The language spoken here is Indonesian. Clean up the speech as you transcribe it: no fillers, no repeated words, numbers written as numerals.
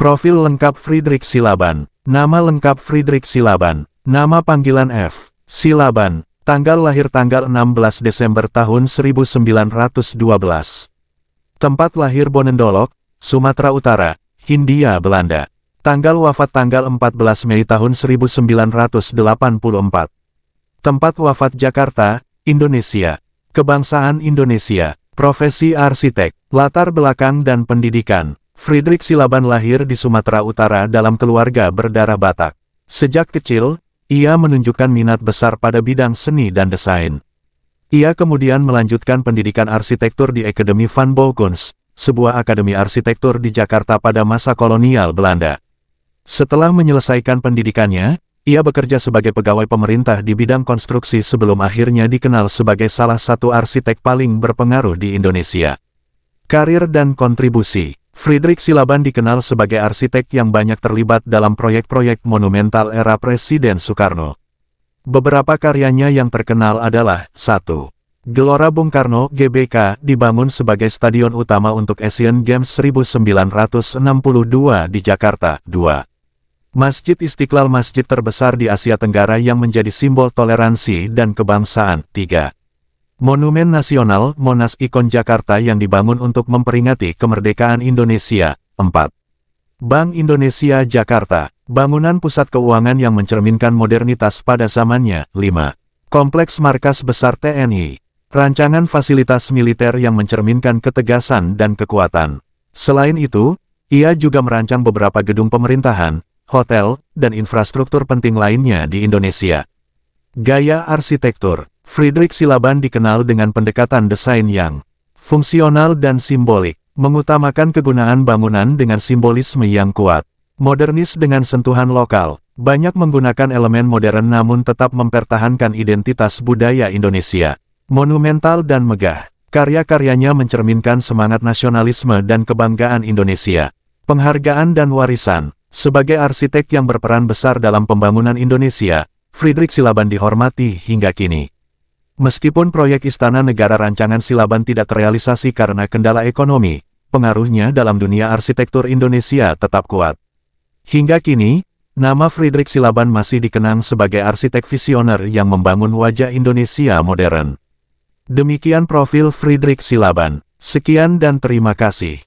Profil lengkap Friedrich Silaban. Nama lengkap Friedrich Silaban. Nama panggilan F. Silaban. Tanggal lahir tanggal 16 Desember tahun 1912. Tempat lahir Bonendolok, Sumatera Utara, Hindia Belanda. Tanggal wafat tanggal 14 Mei tahun 1984. Tempat wafat Jakarta, Indonesia. Kebangsaan Indonesia. Profesi arsitek. Latar belakang dan pendidikan. Friedrich Silaban lahir di Sumatera Utara dalam keluarga berdarah Batak. Sejak kecil, ia menunjukkan minat besar pada bidang seni dan desain. Ia kemudian melanjutkan pendidikan arsitektur di Akademi van Bouwkunst, sebuah akademi arsitektur di Jakarta pada masa kolonial Belanda. Setelah menyelesaikan pendidikannya, ia bekerja sebagai pegawai pemerintah di bidang konstruksi sebelum akhirnya dikenal sebagai salah satu arsitek paling berpengaruh di Indonesia. Karir dan kontribusi. Friedrich Silaban dikenal sebagai arsitek yang banyak terlibat dalam proyek-proyek monumental era Presiden Soekarno. Beberapa karyanya yang terkenal adalah 1. Gelora Bung Karno (GBK) dibangun sebagai stadion utama untuk Asian Games 1962 di Jakarta. 2. Masjid Istiqlal, masjid terbesar di Asia Tenggara yang menjadi simbol toleransi dan kebangsaan. 3. Monumen Nasional Monas, ikon Jakarta yang dibangun untuk memperingati kemerdekaan Indonesia. 4. Bank Indonesia Jakarta, bangunan pusat keuangan yang mencerminkan modernitas pada zamannya. 5. Kompleks Markas Besar TNI, rancangan fasilitas militer yang mencerminkan ketegasan dan kekuatan. Selain itu, ia juga merancang beberapa gedung pemerintahan, hotel, dan infrastruktur penting lainnya di Indonesia. Gaya arsitektur. Friedrich Silaban dikenal dengan pendekatan desain yang fungsional dan simbolik, mengutamakan kegunaan bangunan dengan simbolisme yang kuat. Modernis dengan sentuhan lokal, banyak menggunakan elemen modern namun tetap mempertahankan identitas budaya Indonesia. Monumental dan megah, karya-karyanya mencerminkan semangat nasionalisme dan kebanggaan Indonesia. Penghargaan dan warisan. Sebagai arsitek yang berperan besar dalam pembangunan Indonesia, Friedrich Silaban dihormati hingga kini. Meskipun proyek Istana Negara rancangan Silaban tidak terrealisasi karena kendala ekonomi, pengaruhnya dalam dunia arsitektur Indonesia tetap kuat. Hingga kini, nama Friedrich Silaban masih dikenang sebagai arsitek visioner yang membangun wajah Indonesia modern. Demikian profil Friedrich Silaban. Sekian dan terima kasih.